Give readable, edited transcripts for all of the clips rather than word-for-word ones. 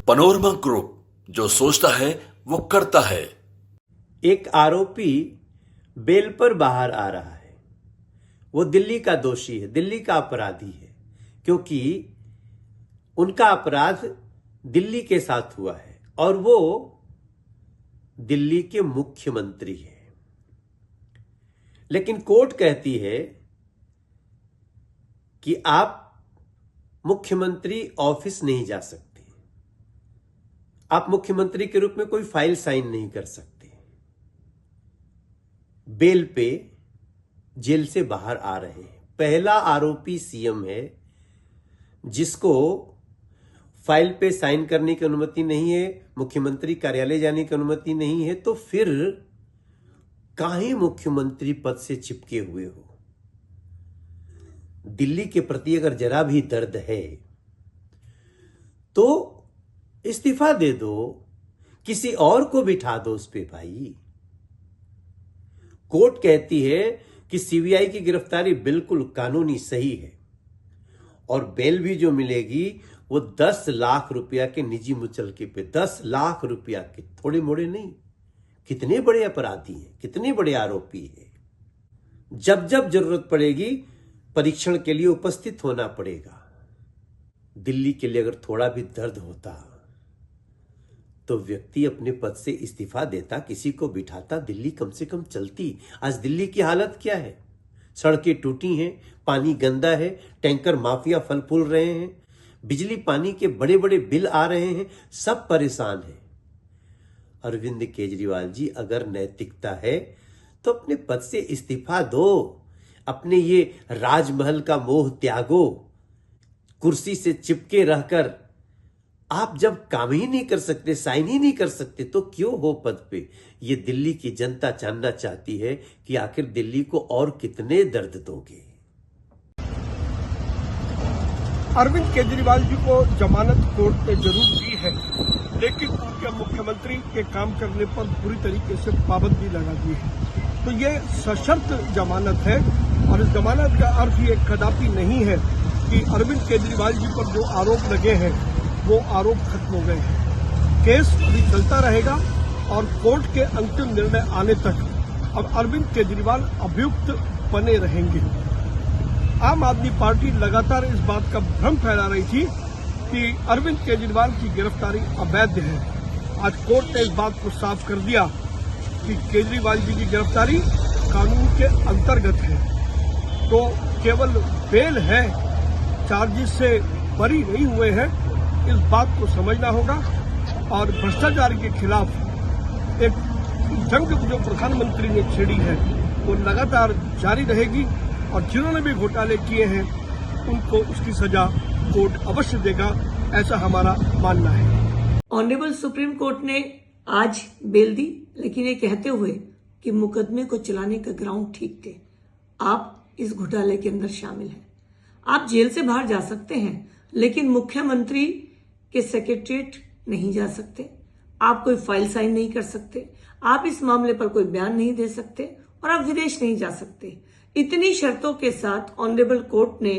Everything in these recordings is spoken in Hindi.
पनोरमा ग्रुप, जो सोचता है वो करता है। एक आरोपी बेल पर बाहर आ रहा है। वो दिल्ली का दोषी है, दिल्ली का अपराधी है, क्योंकि उनका अपराध दिल्ली के साथ हुआ है और वो दिल्ली के मुख्यमंत्री हैं। लेकिन कोर्ट कहती है कि आप मुख्यमंत्री ऑफिस नहीं जा सकते, आप मुख्यमंत्री के रूप में कोई फाइल साइन नहीं कर सकते। बेल पे जेल से बाहर आ रहे हैं। पहला आरोपी सीएम है जिसको फाइल पे साइन करने की अनुमति नहीं है, मुख्यमंत्री कार्यालय जाने की अनुमति नहीं है, तो फिर काहे मुख्यमंत्री पद से चिपके हुए हो? दिल्ली के प्रति अगर जरा भी दर्द है तो इस्तीफा दे दो, किसी और को बिठा दो उस पे भाई। कोर्ट कहती है कि सीबीआई की गिरफ्तारी बिल्कुल कानूनी सही है और बेल भी जो मिलेगी वो 10 लाख रुपया के निजी मुचलके पे, 10 लाख रुपया के, थोड़े मोड़े नहीं। कितने बड़े अपराधी हैं, कितने बड़े आरोपी हैं। जब जब जरूरत पड़ेगी परीक्षण के लिए उपस्थित होना पड़ेगा। दिल्ली के लिए अगर थोड़ा भी दर्द होता तो व्यक्ति अपने पद से इस्तीफा देता, किसी को बिठाता, दिल्ली कम से कम चलती। आज दिल्ली की हालत क्या है? सड़कें टूटी हैं, पानी गंदा है, टैंकर माफिया फल फूल रहे हैं, बिजली पानी के बड़े बड़े बिल आ रहे हैं, सब परेशान हैं। अरविंद केजरीवाल जी, अगर नैतिकता है तो अपने पद से इस्तीफा दो, अपने ये राजमहल का मोह त्यागो। कुर्सी से चिपके रहकर आप जब काम ही नहीं कर सकते, साइन ही नहीं कर सकते, तो क्यों हो पद पे? ये दिल्ली की जनता जानना चाहती है कि आखिर दिल्ली को और कितने दर्द दोगे। अरविंद केजरीवाल जी को जमानत कोर्ट ने जरूर दी है, लेकिन उनके मुख्यमंत्री के काम करने पर पूरी तरीके से पाबंदी लगा दी है। तो ये सशर्त जमानत है और इस जमानत का अर्थ ये कदापि नहीं है कि अरविंद केजरीवाल जी पर जो आरोप लगे हैं वो आरोप खत्म हो गए हैं। केस अभी चलता रहेगा और कोर्ट के अंतिम निर्णय आने तक अब अरविंद केजरीवाल अभियुक्त बने रहेंगे। आम आदमी पार्टी लगातार इस बात का भ्रम फैला रही थी कि अरविंद केजरीवाल की गिरफ्तारी अवैध है। आज कोर्ट ने इस बात को साफ कर दिया कि केजरीवाल जी की गिरफ्तारी कानून के अंतर्गत है। तो केवल बेल है, चार्जेस से बरी नहीं हुए हैं, इस बात को समझना होगा। और भ्रष्टाचार के खिलाफ एक जंग जो प्रधानमंत्री ने छेड़ी है वो लगातार जारी रहेगी और जिन्होंने भी घोटाले किए हैं उनको उसकी सजा कोर्ट अवश्य देगा, ऐसा हमारा मानना है। ऑनरेबल सुप्रीम कोर्ट ने आज बेल दी, लेकिन ये कहते हुए कि मुकदमे को चलाने का ग्राउंड ठीक थे। आप इस घोटाले के अंदर शामिल हैं, आप जेल से बाहर जा सकते हैं, लेकिन मुख्यमंत्री के सेक्रेटरीट नहीं जा सकते, आप कोई फाइल साइन नहीं कर सकते, आप इस मामले पर कोई बयान नहीं दे सकते और आप विदेश नहीं जा सकते। इतनी शर्तों के साथ ऑनरेबल कोर्ट ने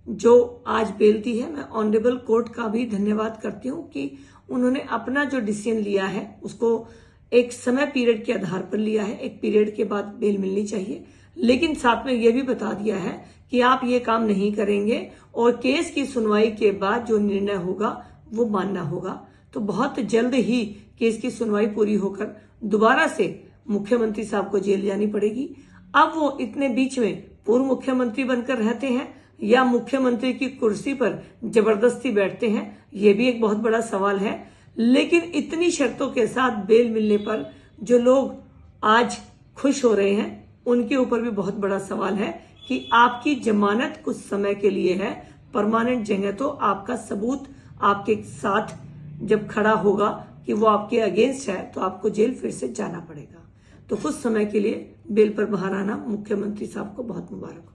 जो आज बेल दी है, मैं ऑनरेबल कोर्ट का भी धन्यवाद करती हूँ कि उन्होंने अपना जो डिसीजन लिया है उसको एक समय पीरियड के आधार पर लिया है। एक पीरियड के बाद बेल मिलनी चाहिए, लेकिन साथ में यह भी बता दिया है कि आप ये काम नहीं करेंगे और केस की सुनवाई के बाद जो निर्णय होगा वो मानना होगा। तो बहुत जल्द ही केस की सुनवाई पूरी होकर दोबारा से मुख्यमंत्री साहब को जेल जानी पड़ेगी। अब वो इतने बीच में पूर्व मुख्यमंत्री बनकर रहते हैं या मुख्यमंत्री की कुर्सी पर जबरदस्ती बैठते हैं, ये भी एक बहुत बड़ा सवाल है। लेकिन इतनी शर्तों के साथ बेल मिलने पर जो लोग आज खुश हो रहे हैं उनके ऊपर भी बहुत बड़ा सवाल है कि आपकी जमानत कुछ समय के लिए है, परमानेंट जगह तो आपका सबूत आपके साथ जब खड़ा होगा कि वो आपके अगेंस्ट है तो आपको जेल फिर से जाना पड़ेगा। तो कुछ समय के लिए बेल पर बाहर आना मुख्यमंत्री साहब को बहुत मुबारक हो।